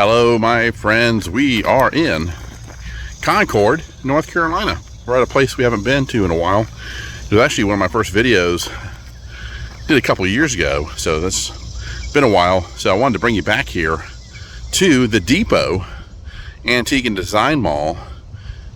Hello, my friends. We are in Concord, North Carolina. We're at a place we haven't been to in a while. It was actually one of my first videos. Did a couple of years ago, so that's been a while. So I wanted to bring you back here to the Depot Antique and Design Mall.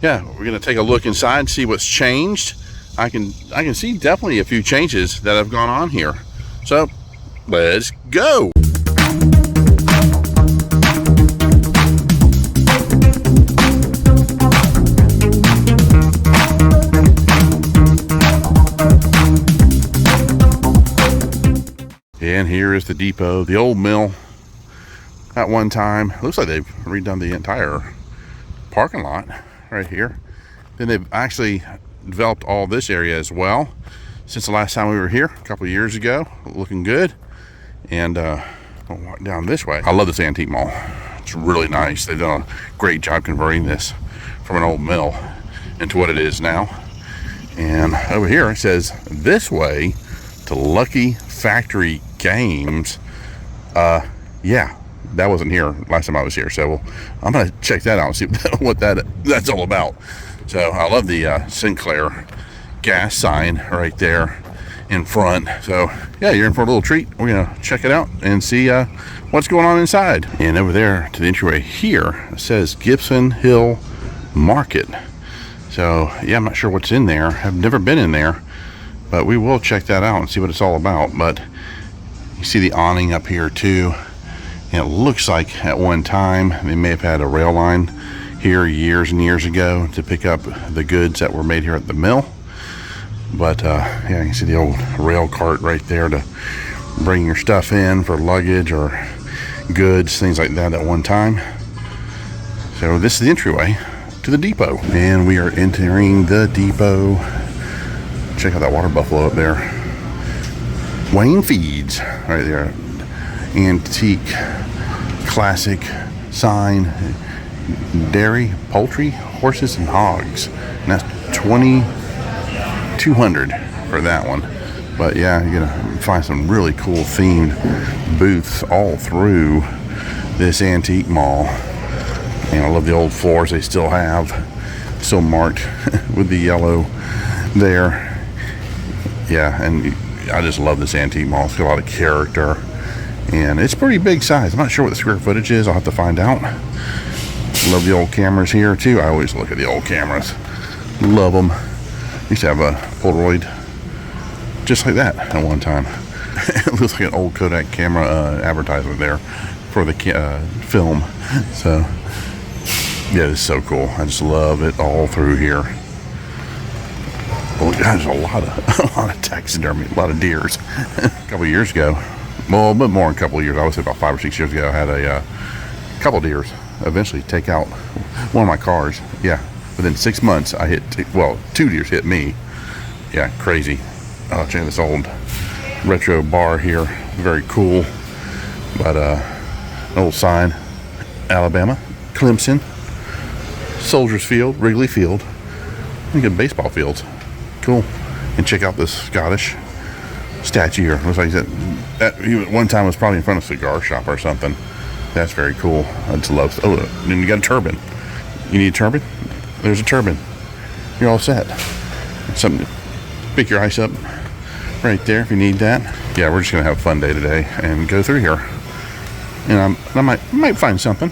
Yeah, we're gonna take a look inside, see what's changed. I can see definitely a few changes that have gone on here. So let's go. And here is the Depot, the old mill. At one time, looks like they've redone the entire parking lot right here. Then they've actually developed all this area as well since the last time we were here a couple of years ago. Looking good. And we'll walk down this way. I love this antique mall. It's really nice. They've done a great job converting this from an old mill into what it is now. And over here it says this way to Lucky Factory Games. Yeah, that wasn't here last time I was here, so I'm gonna check that out and see what that's all about. So I love the Sinclair gas sign right there in front. So yeah, you're in for a little treat. We're gonna check it out and see what's going on inside. And over there to the entryway here, it says Gibson Hill Market. So yeah, I'm not sure what's in there. I've never been in there, but we will check that out and see what it's all about. But you see the awning up here too. And it looks like at one time they may have had a rail line here years and years ago to pick up the goods that were made here at the mill. But yeah, you can see the old rail cart right there to bring your stuff in for luggage or goods, things like that at one time. So this is the entryway to the Depot. And we are entering the Depot. Check out that water buffalo up there. Wayne Feeds right there. Antique, classic sign, dairy, poultry, horses, and hogs. And that's $2,200 for that one. But yeah, you're gonna find some really cool themed booths all through this antique mall. And I love the old floors they still have, still marked with the yellow there. Yeah, and I just love this antique mall. It's got a lot of character. And it's pretty big size. I'm not sure what the square footage is. I'll have to find out. Love the old cameras here too. I always look at the old cameras. Love them. Used to have a Polaroid just like that at one time. It looks like an old Kodak camera advertisement there for the film. So yeah, it's so cool. I just love it all through here. Oh, there's a lot of taxidermy, a lot of deers. A couple of years ago. Well, a bit more than a couple of years. I would say about 5 or 6 years ago, I had a couple of deers eventually take out one of my cars. Yeah, within 6 months, I hit, 2 deers hit me. Yeah, crazy. Oh, check this old retro bar here. Very cool. But an old sign, Alabama, Clemson, Soldiers Field, Wrigley Field. Look at baseball fields. Cool. And check out this Scottish statue here. Looks like that one time was probably in front of a cigar shop or something. That's very cool. I just love. Oh, and you got a turban. You need a turban? There's a turban. You're all set. Something to pick your ice up right there if you need that. Yeah, we're just gonna have a fun day today and go through here. And I might find something.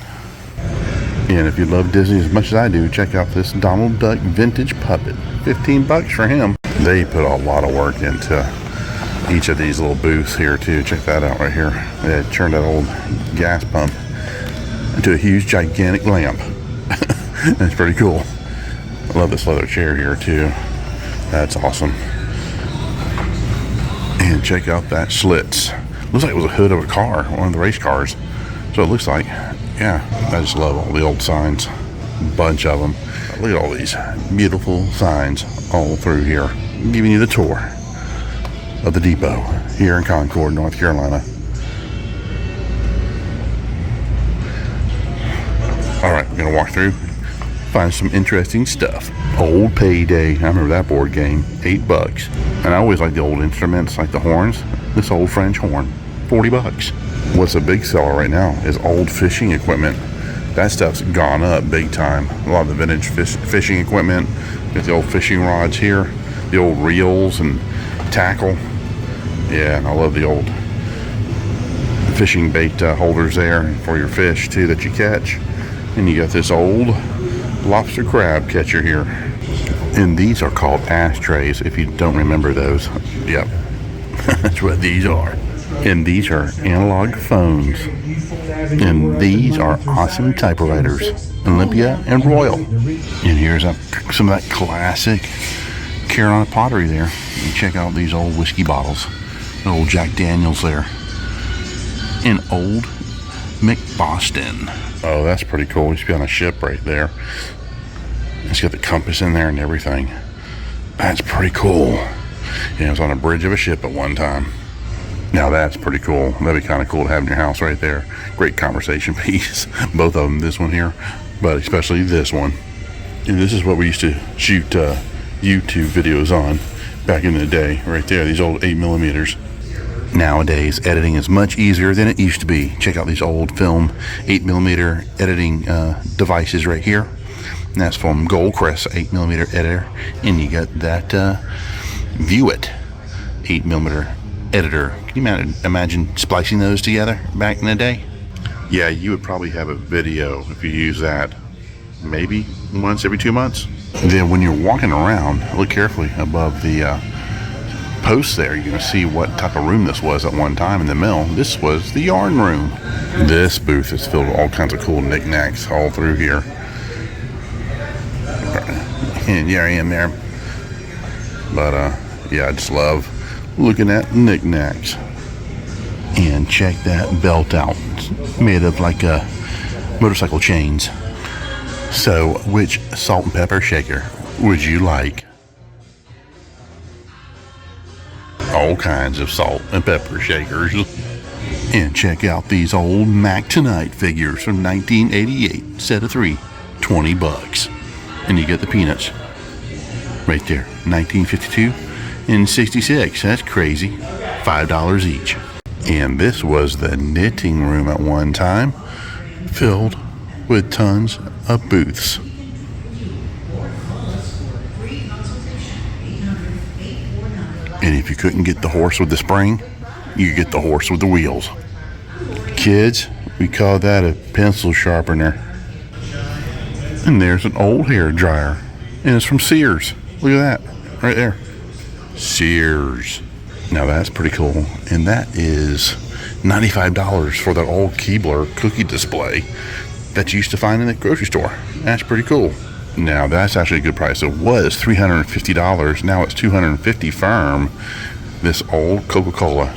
And if you love Disney as much as I do, check out this Donald Duck vintage puppet. $15 for him. They put a lot of work into each of these little booths here too. Check that out right here. They had turned that old gas pump into a huge gigantic lamp. That's pretty cool. I love this leather chair here too. That's awesome. And check out that Schlitz. Looks like it was a hood of a car, one of the race cars. So it looks like, yeah, I just love all the old signs. Bunch of them. Look at all these beautiful signs all through here. I'm giving you the tour of the Depot here in Concord, North Carolina. All right, we're gonna walk through, find some interesting stuff. Old Payday, I remember that board game, $8. And I always like the old instruments, like the horns. This old French horn, 40 bucks. What's a big seller right now is old fishing equipment. That stuff's gone up big time. A lot of the vintage fishing equipment. Got the old fishing rods here, the old reels and tackle. Yeah, and I love the old fishing bait holders there for your fish too that you catch. And you got this old lobster crab catcher here. And these are called ashtrays, if you don't remember those. Yep, that's what these are. And these are analog phones. And these are awesome typewriters, Olympia and Royal. And here's some of that classic Carolina pottery there. And check out these old whiskey bottles, old Jack Daniels there, and old McBoston. Oh, that's pretty cool. Used to be on a ship right there. It's got the compass in there and everything. That's pretty cool. Yeah, it was on a bridge of a ship at one time. Now that's pretty cool. That'd be kind of cool to have in your house right there. Great conversation piece. Both of them, this one here, but especially this one. And this is what we used to shoot YouTube videos on back in the day, right there. These old 8mm. Nowadays, editing is much easier than it used to be. Check out these old film 8mm editing devices right here. And that's from Goldcrest 8mm editor. And you got that View It 8mm editor. Can you imagine splicing those together back in the day? Yeah, you would probably have a video if you use that maybe once every 2 months. And then when you're walking around, look carefully above the posts there. You're going to see what type of room this was at one time in the mill. This was the yarn room. This booth is filled with all kinds of cool knickknacks all through here. And yeah, I am there. But yeah, I just love looking at knickknacks. And check that belt out. It's made of like motorcycle chains. So which salt and pepper shaker would you like? All kinds of salt and pepper shakers. And check out these old Mac Tonight figures from 1988, set of 3, 20 bucks. And you get the peanuts right there, 1952 and 66. That's crazy. $5 each. And this was the knitting room at one time, filled with tons of booths. And if you couldn't get the horse with the spring, you get the horse with the wheels. Kids, we call that a pencil sharpener. And there's an old hair dryer. And it's from Sears. Look at that, right there. Sears. Now that's pretty cool. And that is $95 for that old Keebler cookie display that you used to find in the grocery store. That's pretty cool. Now that's actually a good price. It was $350. Now it's $250 firm. This old Coca-Cola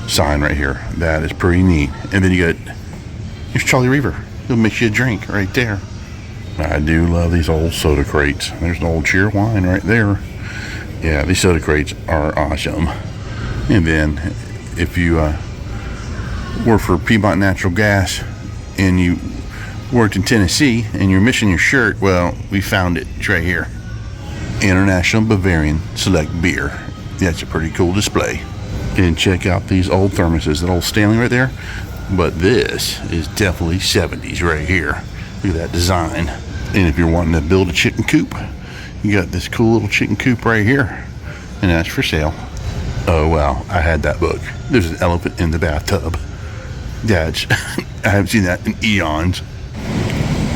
sign right here. That is pretty neat. And then you got, here's Charlie Reaver. He'll make you a drink right there. I do love these old soda crates. There's an old cheer wine right there. Yeah, these soda crates are awesome. And then if you work for Piedmont Natural Gas and you worked in Tennessee and you're missing your shirt, well, we found it. It's right here. International Bavarian Select Beer. That's a pretty cool display. And check out these old thermoses. That old Stanley right there. But this is definitely 70s right here. Look at that design. And if you're wanting to build a chicken coop, you got this cool little chicken coop right here. And that's for sale. Oh, wow. I had that book. There's an elephant in the bathtub. That's, I haven't seen that in eons.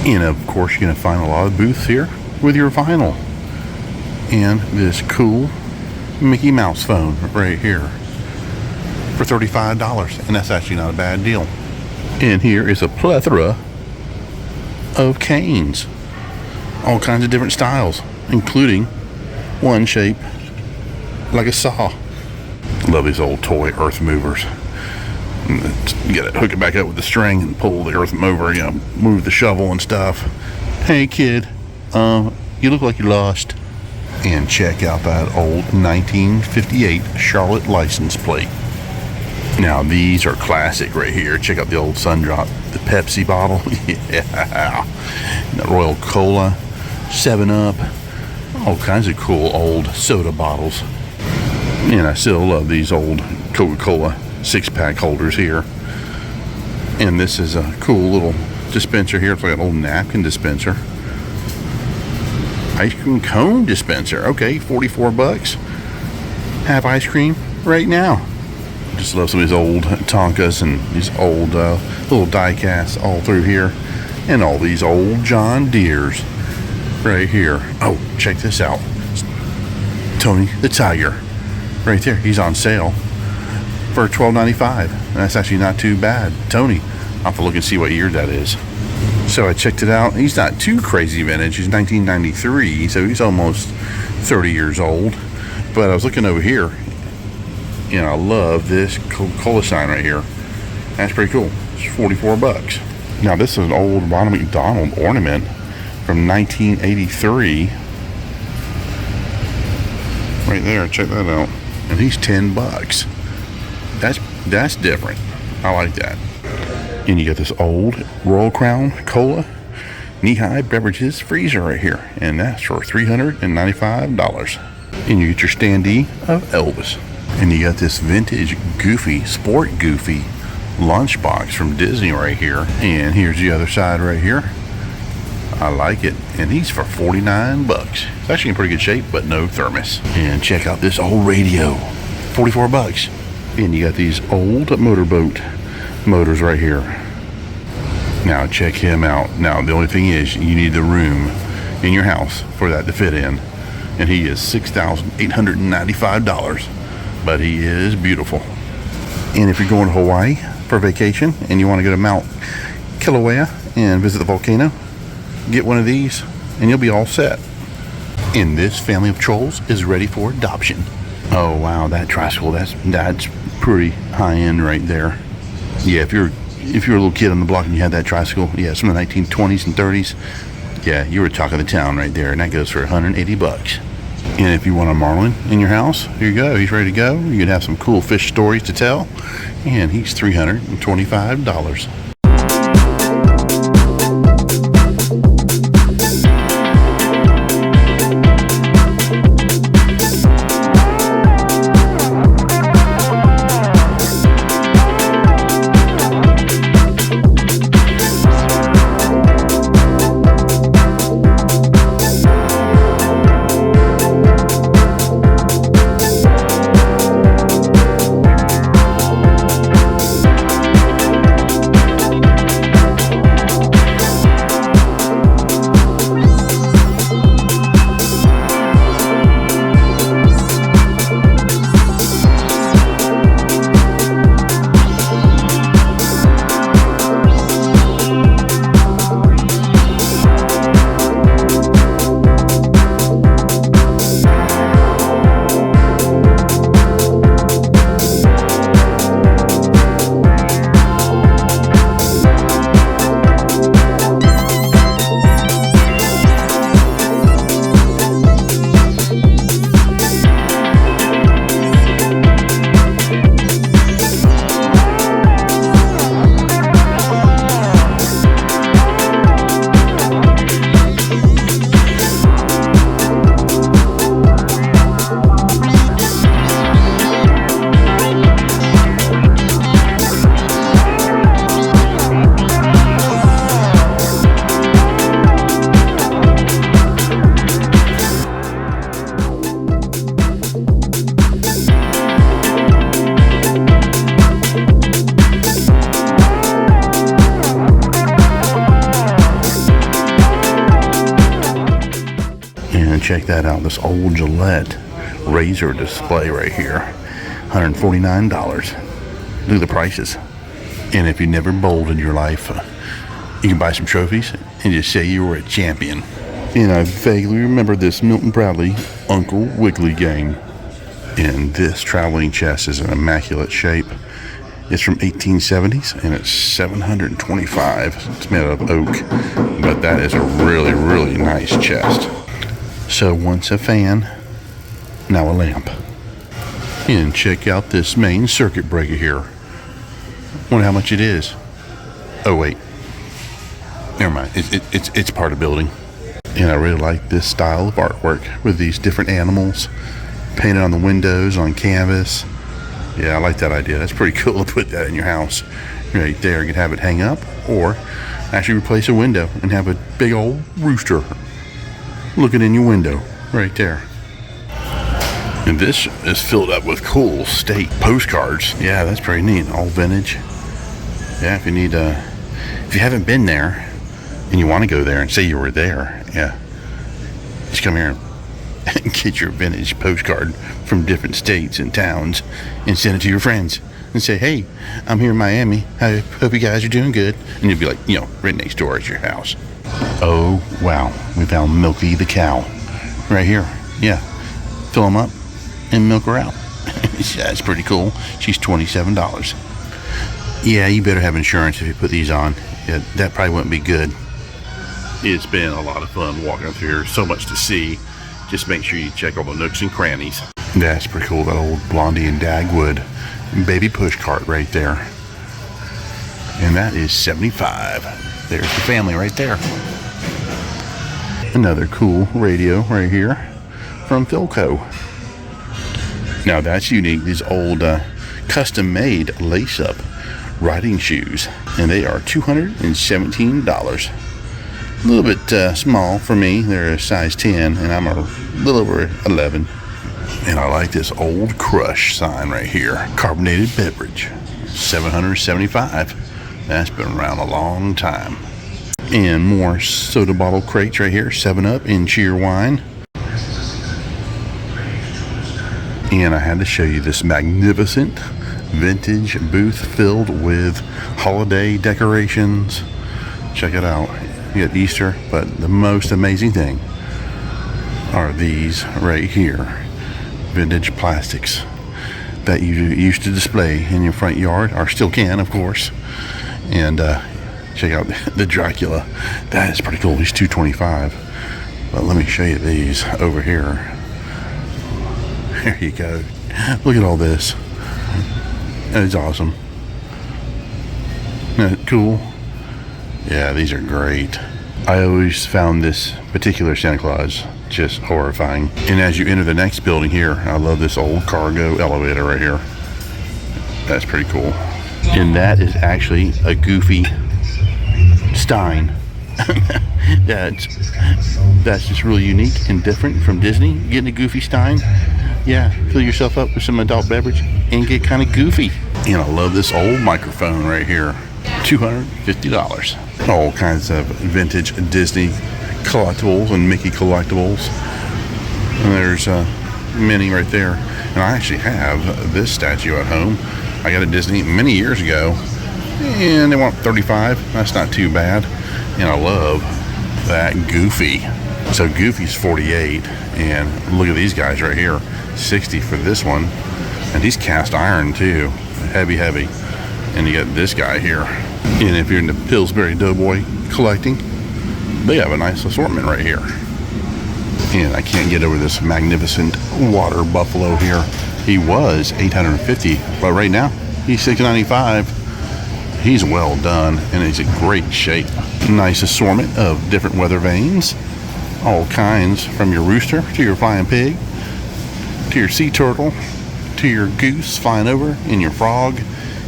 And of course, you're going to find a lot of booths here with your vinyl. And this cool Mickey Mouse phone right here for $35. And that's actually not a bad deal. And here is a plethora of canes. All kinds of different styles, including one shape like a saw. Love these old toy earth movers. You gotta hook it back up with the string and pull the earth mover, you know, move the shovel and stuff. Hey kid, you look like you lost. And check out that old 1958 Charlotte license plate. Now these are classic right here. Check out the old Sundrop, the Pepsi bottle. Yeah. The Royal Cola, 7-Up, all kinds of cool old soda bottles. And I still love these old Coca-Cola 6-pack holders here. And this is a cool little dispenser here. It's like an old napkin dispenser. Ice cream cone dispenser. Okay, 44 bucks. Have ice cream right now. Just love some of these old Tonkas and these old little die casts all through here. And all these old John Deeres right here. Oh, check this out. Tony the Tiger. Right there. He's on sale for $12.95. That's actually not too bad. Tony, I'll have to look and see what year that is. So I checked it out. He's not too crazy vintage. He's 1993, so he's almost 30 years old. But I was looking over here, and I love this Coca-Cola sign right here. That's pretty cool. It's 44 bucks. Now this is an old Ronald McDonald ornament from 1983. Right there, check that out. And he's 10 bucks. That's different. I like that. And you got this old Royal Crown Cola knee-high beverages freezer right here, and that's for $395. And you get your standee of Elvis. And you got this vintage Goofy, Sport Goofy lunchbox from Disney right here. And here's the other side right here. I like it. And he's for 49 bucks. It's actually in pretty good shape, but no thermos. And check out this old radio. 44 bucks. And you got these old motorboat motors right here. Now check him out. Now the only thing is you need the room in your house for that to fit in. And he is $6,895. But he is beautiful. And if you're going to Hawaii for vacation and you want to go to Mount Kilauea and visit the volcano, get one of these and you'll be all set. And this family of trolls is ready for adoption. Oh wow, that tricycle, that's pretty high end right there. Yeah, if you're a little kid on the block and you had that tricycle, yeah, it's from the 1920s and 30s. Yeah, you were talk of the town right there, and that goes for 180 bucks. And if you want a marlin in your house, here you go. He's ready to go. You can have some cool fish stories to tell. And he's $325. Check that out, this old Gillette razor display right here, $149. Look at the prices. And if you never bowled in your life, you can buy some trophies and just say you were a champion. And I vaguely remember this Milton Bradley Uncle Wiggily game. And this traveling chest is in immaculate shape. It's from 1870s and it's $725. It's made out of oak, but that is a really, really nice chest. So once a fan, now a lamp. And check out this main circuit breaker here. Wonder how much it is. Oh wait, never mind. It's part of building. And I really like this style of artwork with these different animals painted on the windows on canvas. Yeah, I like that idea. That's pretty cool to put that in your house right there. You can have it hang up, or actually replace a window and have a big old rooster looking in your window right there. And this is filled up with cool state postcards. Yeah, that's pretty neat. All vintage. Yeah, if you need if you haven't been there and you want to go there and say you were there, yeah, just come here and get your vintage postcard from different states and towns and send it to your friends and say, hey, I'm here in Miami. I hope you guys are doing good. And you'll be like, you know, right next door at your house. Oh, wow. We found Milky the cow right here. Yeah. Fill them up and milk her out. That's pretty cool. She's $27. Yeah, you better have insurance if you put these on. Yeah, that probably wouldn't be good. It's been a lot of fun walking through here. So much to see. Just make sure you check all the nooks and crannies. That's pretty cool. That old Blondie and Dagwood baby push cart right there. And that is $75. There's the family right there. Another cool radio right here from Philco. Now that's unique. These old custom-made lace-up riding shoes. And they are $217. A little bit small for me. They're a size 10 and I'm a little over 11. And I like this old Crush sign right here. Carbonated beverage, $775. That's been around a long time. And more soda bottle crates right here. 7-Up and Cheer Wine. And I had to show you this magnificent vintage booth filled with holiday decorations. Check it out. You got Easter, but the most amazing thing are these right here. Vintage plastics that you used to display in your front yard, or still can, of course. And check out the Dracula. That is pretty cool. He's $225. But let me show you these over here. There you go. Look at all this. That is awesome. Isn't that cool? Yeah, these are great. I always found this particular Santa Claus just horrifying. And as you enter the next building here, I love this old cargo elevator right here. That's pretty cool. And that is actually a Goofy Stein. That's just really unique and different from Disney. Getting a Goofy Stein. Yeah, fill yourself up with some adult beverage and get kind of goofy. And I love this old microphone right here. $250. All kinds of vintage Disney collectibles and Mickey collectibles. And there's many right there. And I actually have this statue at home. I got it at Disney many years ago. And they want $35. That's not too bad. And I love that Goofy. So Goofy's $48. And look at these guys right here. $60 for this one. And he's cast iron too. Heavy. And you got this guy here. And if you're into Pillsbury Doughboy Collecting, they have a nice assortment right here. And I can't get over this magnificent water buffalo here. He was $850, but right now he's $695. He's well done and he's in great shape. Nice assortment of different weather vanes. All kinds, from your rooster to your flying pig, to your sea turtle, to your goose flying over, and your frog,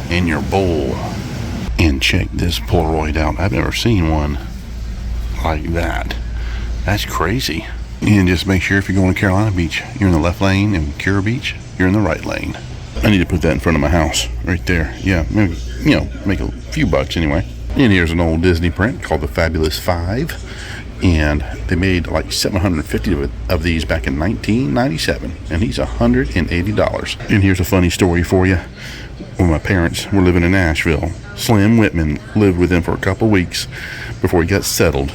and your bull. And check this Polaroid out. I've never seen one like that. That's crazy. And just make sure if you're going to Carolina Beach, you're in the left lane, and Cura Beach, you're in the right lane. I need to put that in front of my house right there. Yeah, maybe, you know, make a few bucks anyway. And here's an old Disney print called the Fabulous 5. And they made like 750 of these back in 1997. And he's $180. And here's a funny story for you. When my parents were living in Nashville, Slim Whitman lived with them for a couple weeks before he got settled.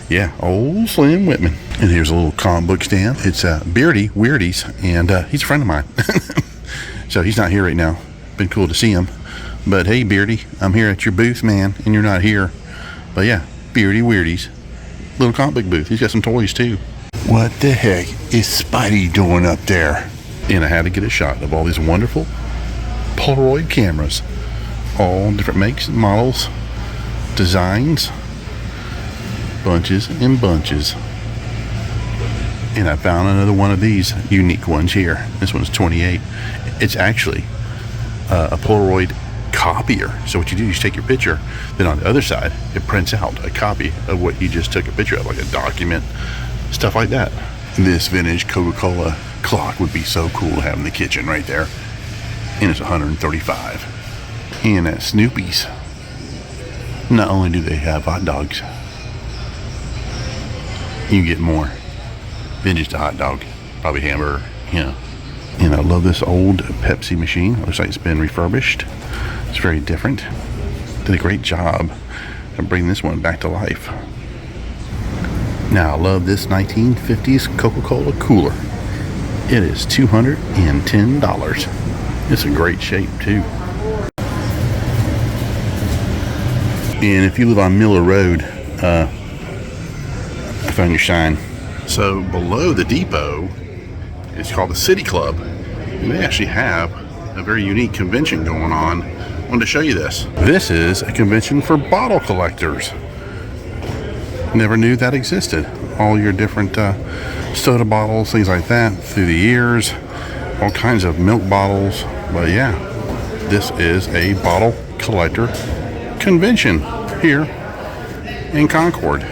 Yeah, old Slim Whitman. And here's a little comic book stand. It's Beardy Weirdies, and he's a friend of mine. So he's not here right now. Been cool to see him. But hey, Beardy, I'm here at your booth, man, and you're not here. But yeah, Beardy Weirdies. Little comic book booth. He's got some toys too. What the heck is Spidey doing up there? And I had to get a shot of all these wonderful Polaroid cameras. All different makes and models, designs, bunches and bunches. And I found another one of these unique ones here. This one's 28. It's actually a Polaroid Copier. So what you do is you take your picture, then on the other side it prints out a copy of what you just took a picture of, like a document, stuff like that. This vintage Coca-Cola clock would be so cool to have in the kitchen right there. And it's $135. And at Snoopy's, not only do they have hot dogs, you get more than just a hot dog, probably hamburger, you know. And I love this old Pepsi machine. It looks like it's been refurbished. It's very different. Did a great job of bringing this one back to life. Now I love this 1950s Coca-Cola cooler. It is $210. It's in great shape too. And if you live on Miller Road, I found your Stein. So below the depot, it's called the City Club. And they actually have a very unique convention going on. I wanted to show you this. This is a convention for bottle collectors. Never knew that existed. All your different soda bottles, things like that, through the years. All kinds of milk bottles. But yeah, this is a bottle collector convention here in Concord.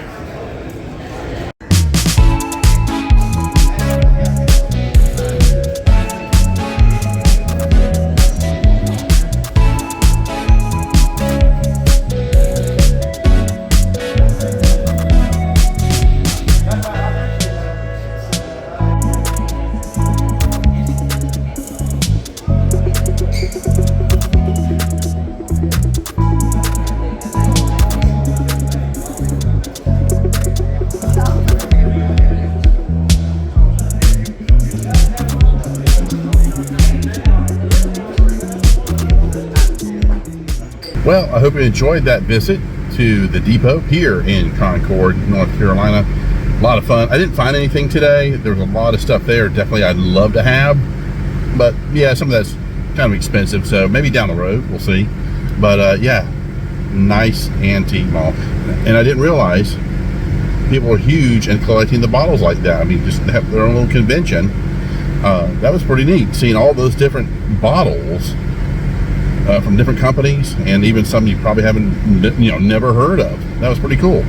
Well, I hope you enjoyed that visit to the depot here in Concord, North Carolina. A lot of fun. I didn't find anything today. There was a lot of stuff there definitely I'd love to have, but yeah, some of that's kind of expensive, so maybe down the road, we'll see. But yeah, nice antique mall. And I didn't realize people are huge in collecting the bottles like that. I mean, just have their own little convention. That was pretty neat, seeing all those different bottles from different companies, and even some you probably haven't, never heard of. That was pretty cool.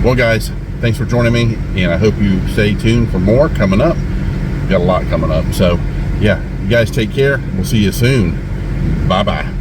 Well, guys, thanks for joining me, and I hope you stay tuned for more coming up. We've got a lot coming up. So, yeah, you guys take care. We'll see you soon. Bye-bye.